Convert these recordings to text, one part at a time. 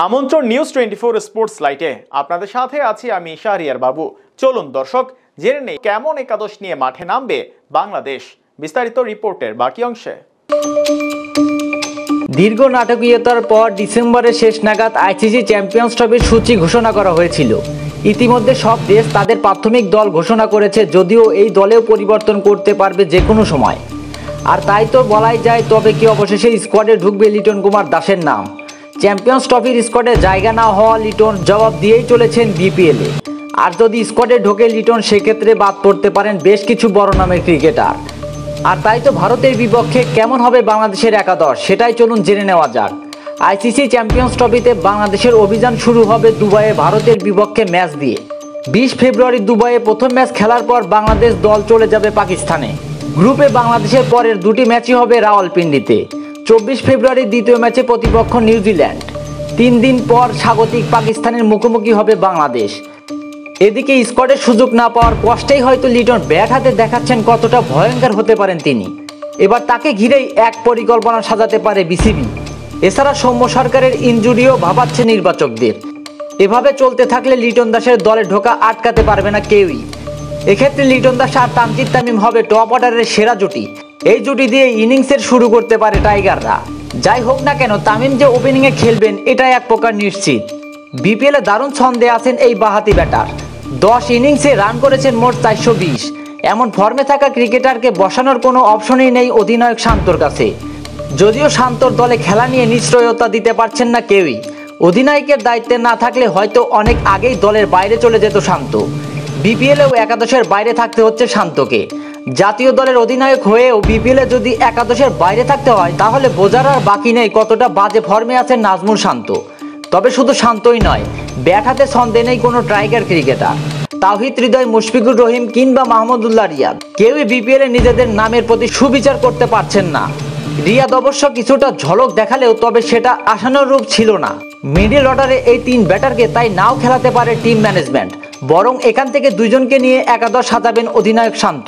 আমন্ত্রণ news 24 sports লাইটে আপনাদের সাথে আছি আমি শাহরিয়ার বাবু। চলুন দর্শক জেনে নেই কেমন একাদশ নিয়ে মাঠে নামবে বাংলাদেশ। বিস্তারিত রিপোর্টের বাকি অংশে। দীর্ঘ নাটকীয়তার পর ডিসেম্বরের শেষ নাগাদ আইসিসি চ্যাম্পিয়ন্স ট্রফির সূচি ঘোষণা করা হয়েছিল। ইতিমধ্যে সব দেশ তাদের প্রাথমিক দল ঘোষণা করেছে, যদিও এই দলেও পরিবর্তন করতে পারবে যে কোনো সময়। আর তাই তো বলাই যায়, তবে কি অবশেষে স্কোয়াডে ঢুকবে লিটন কুমার দাসের নাম। চ্যাম্পিয়ন্স ট্রফির স্কোয়াডে জায়গা না হওয়া লিটন জবাব দিয়েই চলেছেন বিপিএলে। আর যদি স্কোয়াডে ঢোকে লিটন, সেক্ষেত্রে বাদ পড়তে পারেন বেশ কিছু বড় নামের ক্রিকেটার। আর তাই তো ভারতের বিপক্ষে কেমন হবে বাংলাদেশের একাদশ, সেটাই চলুন জেনে নেওয়া যাক। আইসিসি চ্যাম্পিয়ন্স ট্রফিতে বাংলাদেশের অভিযান শুরু হবে দুবাইয়ে ভারতের বিপক্ষে ম্যাচ দিয়ে। 20 ফেব্রুয়ারি দুবাইয়ে প্রথম ম্যাচ খেলার পর বাংলাদেশ দল চলে যাবে পাকিস্তানে। গ্রুপে বাংলাদেশের পরের দুটি ম্যাচই হবে রাওয়ালপিন্ডিতে। 24 ফেব্রুয়ারি দ্বিতীয় ম্যাচে প্রতিপক্ষ নিউজিল্যান্ড। 3 দিন পর স্বাগতিক পাকিস্তানের মুখোমুখি হবে বাংলাদেশ। এদিকে স্কোয়াডের সুযোগ না পাওয়ার কষ্টেই হয়তো লিটন ব্যাট হাতে দেখাচ্ছেন কতটা ভয়ঙ্কর হতে পারেন তিনি। এবার তাকে ঘিরেই এক পরিকল্পনা সাজাতে পারে বিসিবি। এছাড়া সৌম্য সরকারের ইনজুরিও ভাবাচ্ছে নির্বাচকদের। এভাবে চলতে থাকলে লিটন দাসের দলে ঢোকা আটকাতে পারবে না কেউই। এক্ষেত্রে লিটন দাস আর তানজিদ তামিম হবে টপ অর্ডারের সেরা জুটি। এই জুটি দিয়ে ইনিংসের শুরু করতে পারে টাইগাররা। যাই হোক না কেন, তামিম যে ওপেনিংয়ে খেলবেন এটাই এক প্রকার নিশ্চিত। বিপিএলে দারুণ ছন্দে আছেন এই বাঁহাতি ব্যাটার। 10 ইনিংসে রান করেছেন মোট 420। এমন ফর্মে থাকা ক্রিকেটারকে বসানোর কোনো অপশনই নেই অধিনায়ক শান্তর কাছে। যদিও শান্তর দলে খেলা নিয়ে নিশ্চয়তা দিতে পারছেন না কেউই। অধিনায়কের দায়িত্বে না থাকলে হয়তো অনেক আগেই দলের বাইরে চলে যেত শান্ত। বিপিএলেও একাদশের বাইরে থাকতে হচ্ছে শান্তকে। জাতীয় দলের অধিনায়ক হয়েও বিপিএলে যদি একাদশের বাইরে থাকতে হয়, তাহলে বোঝার আর বাকি নেই কতটা বাজে ফর্মে আছেন নাজমুল শান্ত। তবে শুধু শান্তই নয়, ব্যাট হাতে ছন্দে নেই কোনো টাইগার ক্রিকেটার। তাওহিদ হৃদয়, মুশফিকুর রহিম কিংবা মাহমুদুল্লাহ রিয়াদ কেউই বিপিএলে নিজেদের নামের প্রতি সুবিচার করতে পারছেন না। রিয়াদ অবশ্য কিছুটা ঝলক দেখালেও তবে সেটা আশানুরূপ ছিল না। মিডল অর্ডারে এই 3 ব্যাটারকে তাই নাও খেলাতে পারে টিম ম্যানেজমেন্ট, বরং এখান থেকে 2 জনকে নিয়ে একাদশ সাজাবেন অধিনায়ক শান্ত।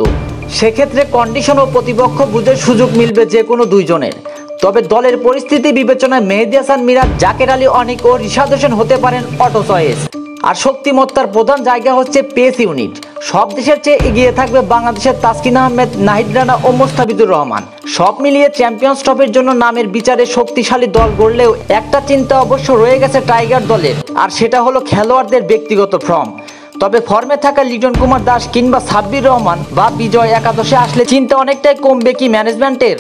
সেক্ষেত্রে কন্ডিশন ও প্রতিপক্ষ বুঝে সুযোগ মিলবে যে কোনো 2 জনের। তবে দলের পরিস্থিতি বিবেচনায় মেহেদী হাসান মিরাজ, জাকের আলী অনিক ও রিশাদ হোসেন হতে পারেন অটো চয়েস। আর শক্তিমত্তার প্রধান জায়গা হচ্ছে পেস ইউনিট। সব দেশের চেয়ে এগিয়ে থাকবে বাংলাদেশের তাসকিন আহমেদ, নাহিদ রানা ও মোস্তাফিজুর রহমান। সব মিলিয়ে চ্যাম্পিয়ন্স ট্রফির জন্য নামের বিচারে শক্তিশালী দল গড়লেও একটা চিন্তা অবশ্য রয়ে গেছে টাইগার দলের, আর সেটা হলো খেলোয়াড়দের ব্যক্তিগত ফর্ম। তবে ফর্মে থাকা লিটন কুমার দাস কিংবা সাব্বির রহমান বা বিজয় একাদশে আসলে চিন্তা অনেকটাই কমবে কি ম্যানেজমেন্টের।